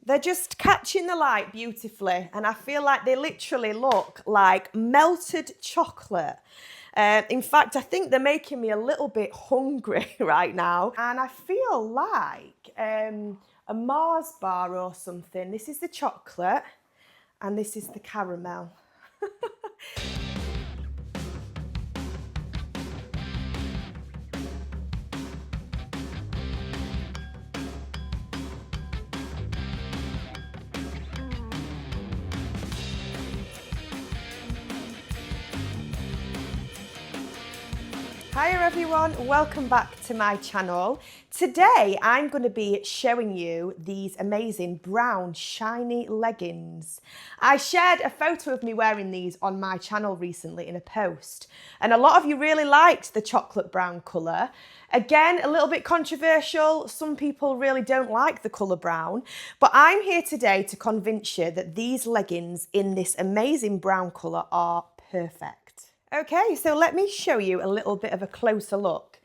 They're just catching the light beautifully, and I feel like they literally look like melted chocolate. In fact, I think they're making me a little bit hungry right now, and I feel like a Mars bar or something. This is the chocolate, and this is the caramel. Hiya everyone, welcome back to my channel. Today I'm going to be showing you these amazing brown shiny leggings. I shared a photo of me wearing these on my channel recently in a post, and a lot of you really liked the chocolate brown colour. Again, a little bit controversial, some people really don't like the colour brown, but I'm here today to convince you that these leggings in this amazing brown colour are perfect. Okay, so let me show you a little bit of a closer look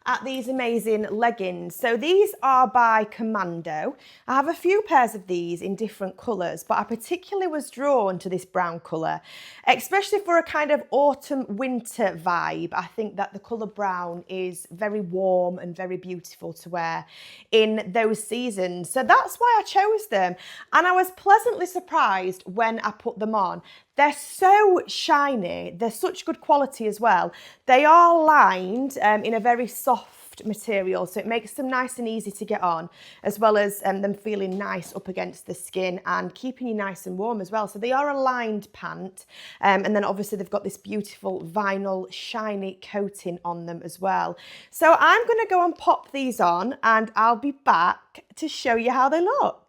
at these amazing leggings. So these are by Commando. I have a few pairs of these in different colours, but I particularly was drawn to this brown colour, especially for a kind of autumn winter vibe. I think that the colour brown is very warm and very beautiful to wear in those seasons. So that's why I chose them. And I was pleasantly surprised when I put them on. They're so shiny, they're such good quality as well. They are lined in a very soft material, so it makes them nice and easy to get on, as well as them feeling nice up against the skin and keeping you nice and warm as well. So they are a lined pant, and then obviously they've got this beautiful vinyl shiny coating on them as well. So I'm going to go and pop these on, and I'll be back to show you how they look.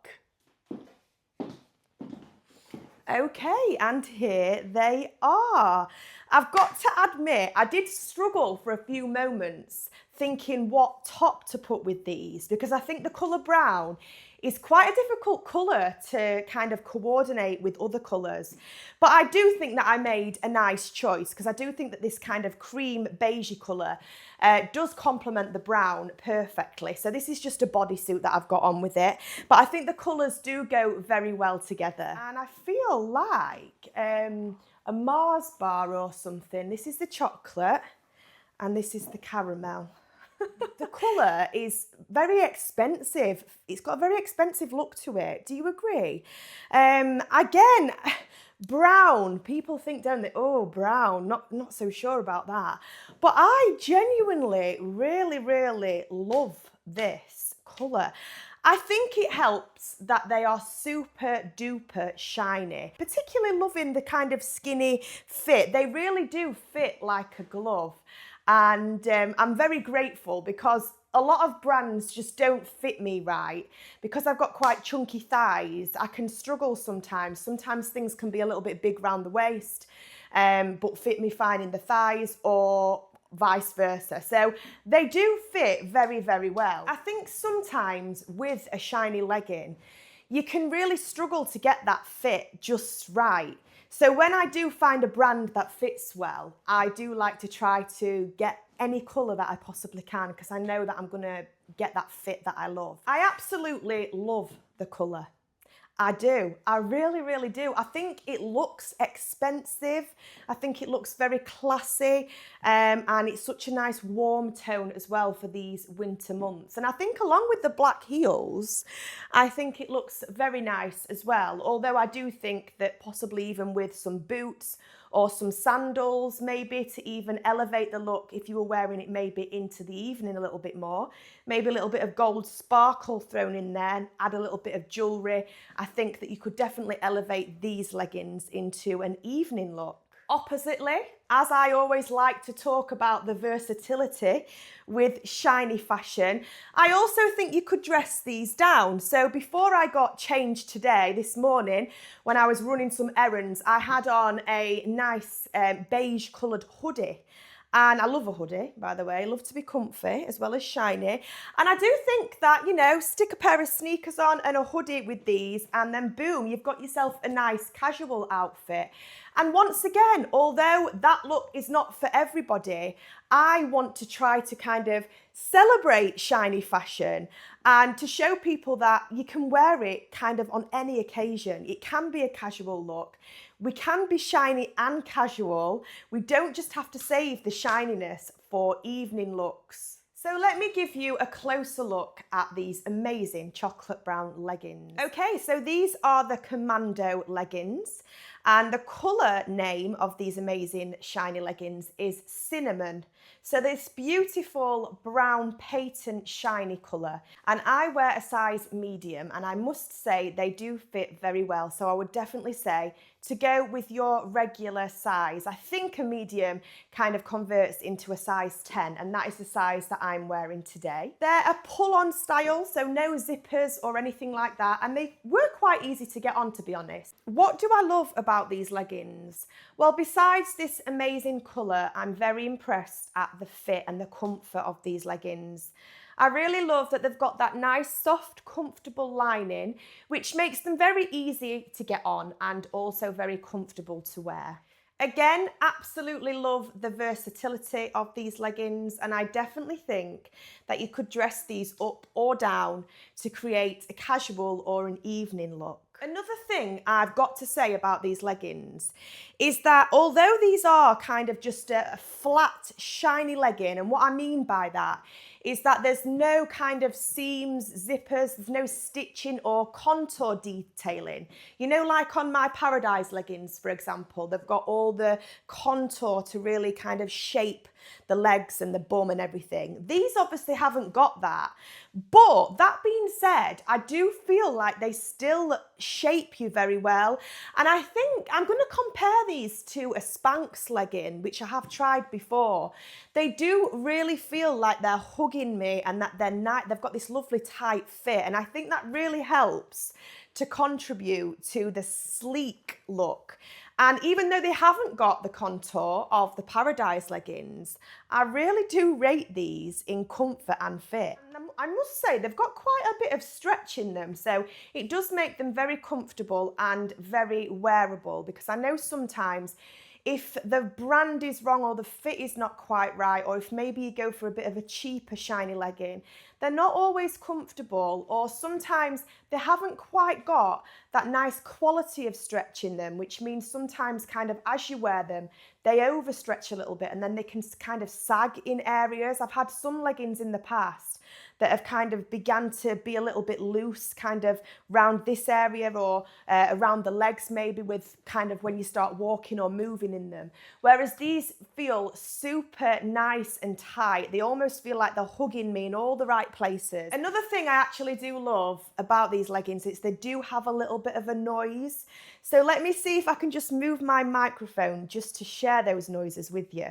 Okay, and here they are. I've got to admit, I did struggle for a few moments thinking what top to put with these, because I think the colour brown is quite a difficult colour to kind of coordinate with other colours. But I do think that I made a nice choice, because I do think that this kind of cream beigey colour does complement the brown perfectly. So this is just a bodysuit that I've got on with it, but I think the colours do go very well together. And I feel like a Mars bar or something. This is the chocolate, and this is the caramel. The colour is very expensive. It's got a very expensive look to it. Do you agree? Again, brown. People think, don't they? Oh, brown. Not so sure about that. But I genuinely really love this colour. I think it helps that they are super duper shiny. Particularly loving the kind of skinny fit. They really do fit like a glove. And I'm very grateful, because a lot of brands just don't fit me right. Because I've got quite chunky thighs, I can struggle sometimes. Sometimes things can be a little bit big round the waist, but fit me fine in the thighs, or vice versa. So they do fit very well. I think sometimes with a shiny legging, you can really struggle to get that fit just right. So when I do find a brand that fits well, I do like to try to get any colour that I possibly can, because I know that I'm going to get that fit that I love. I absolutely love the colour. I do. I really do. I think it looks expensive. I think it looks very classy, and it's such a nice warm tone as well for these winter months. And I think along with the black heels, I think it looks very nice as well. Although I do think that possibly even with some boots or some sandals, maybe to even elevate the look, if you were wearing it maybe into the evening a little bit more, maybe a little bit of gold sparkle thrown in there, add a little bit of jewellery. I think that you could definitely elevate these leggings into an evening look. Oppositely, as I always like to talk about the versatility with shiny fashion, I also think you could dress these down. So before I got changed today, this morning, when I was running some errands, I had on a nice beige coloured hoodie. And I love a hoodie, by the way. I love to be comfy as well as shiny. And I do think that, you know, stick a pair of sneakers on and a hoodie with these, and then boom, you've got yourself a nice casual outfit. And once again, although that look is not for everybody, I want to try to kind of celebrate shiny fashion and to show people that you can wear it kind of on any occasion. It can be a casual look. We can be shiny and casual. We don't just have to save the shininess for evening looks. So let me give you a closer look at these amazing chocolate brown leggings. Okay, so these are the Commando leggings, and the colour name of these amazing shiny leggings is Cinnamon. So this beautiful brown patent shiny colour, and I wear a size medium, and I must say they do fit very well. So I would definitely say to go with your regular size. I think a medium kind of converts into a size 10, and that is the size that I'm wearing today. They're a pull-on style, so no zippers or anything like that, and they were quite easy to get on, to be honest. What do I love about these leggings? Well, besides this amazing colour, I'm very impressed at the fit and the comfort of these leggings. I really love that they've got that nice, soft, comfortable lining, which makes them very easy to get on and also very comfortable to wear. Again, absolutely love the versatility of these leggings, and I definitely think that you could dress these up or down to create a casual or an evening look. Another thing I've got to say about these leggings is that although these are kind of just a flat, shiny legging, and what I mean by that is that there's no kind of seams, zippers, there's no stitching or contour detailing. You know, like on my Paradise leggings, for example, they've got all the contour to really kind of shape the legs and the bum and everything. These obviously haven't got that. But that being said, I do feel like they still shape you very well. And I think I'm going to compare these to a Spanx legging, which I have tried before. They do really feel like they're hugging me and that they've got this lovely tight fit. And I think that really helps to contribute to the sleek look. And even though they haven't got the contour of the Paradise leggings, I really do rate these in comfort and fit. And I must say, they've got quite a bit of stretch in them, so it does make them very comfortable and very wearable, because I know sometimes if the brand is wrong or the fit is not quite right, or if maybe you go for a bit of a cheaper shiny legging, they're not always comfortable, or sometimes they haven't quite got that nice quality of stretch in them, which means sometimes kind of as you wear them, they overstretch a little bit and then they can kind of sag in areas. I've had some leggings in the past that have kind of began to be a little bit loose, kind of around this area or around the legs maybe, with kind of when you start walking or moving in them. Whereas these feel super nice and tight. They almost feel like they're hugging me in all the right places. Another thing I actually do love about these leggings is they do have a little bit of a noise. So let me see if I can just move my microphone just to share those noises with you.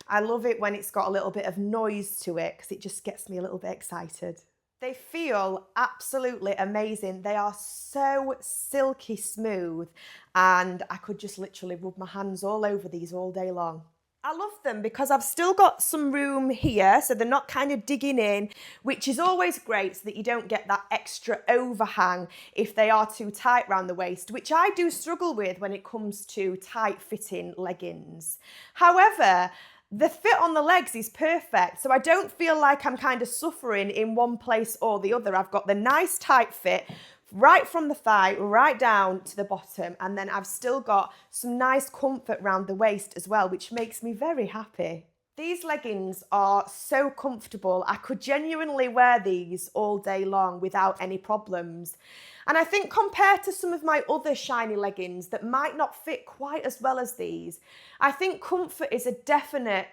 I love it when it's got a little bit of noise to it because it just gets me a little bit excited. They feel absolutely amazing. They are so silky smooth, and I could just literally rub my hands all over these all day long. I love them because I've still got some room here, so they're not kind of digging in, which is always great so that you don't get that extra overhang if they are too tight around the waist, which I do struggle with when it comes to tight fitting leggings. However, the fit on the legs is perfect, so I don't feel like I'm kind of suffering in one place or the other. I've got the nice tight fit right from the thigh right down to the bottom, and then I've still got some nice comfort around the waist as well, which makes me very happy. These leggings are so comfortable. I could genuinely wear these all day long without any problems. And I think compared to some of my other shiny leggings that might not fit quite as well as these, I think comfort is a definite,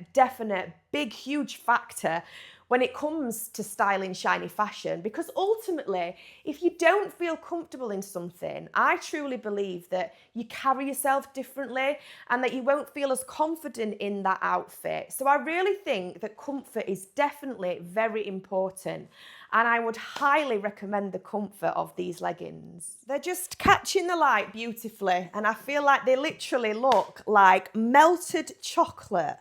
big, huge factor when it comes to styling shiny fashion, because ultimately, if you don't feel comfortable in something, I truly believe that you carry yourself differently and that you won't feel as confident in that outfit. So I really think that comfort is definitely very important, and I would highly recommend the comfort of these leggings. They're just catching the light beautifully, and I feel like they literally look like melted chocolate.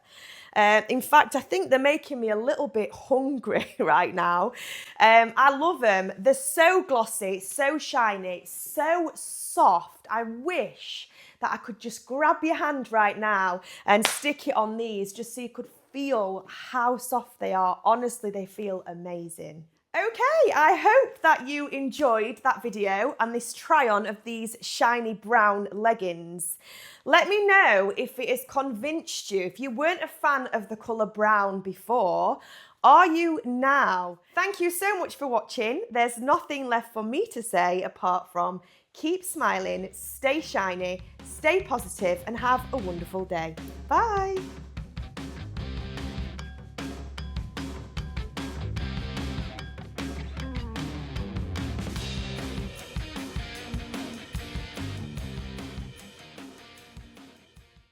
In fact, I think they're making me a little bit hungry right now. I love them. They're so glossy, so shiny, so soft. I wish that I could just grab your hand right now and stick it on these just so you could feel how soft they are. Honestly, they feel amazing. Okay, I hope that you enjoyed that video and this try on of these shiny brown leggings. Let me know if it has convinced you. If you weren't a fan of the colour brown before, are you now? Thank you so much for watching. There's nothing left for me to say apart from keep smiling, stay shiny, stay positive, and have a wonderful day. Bye.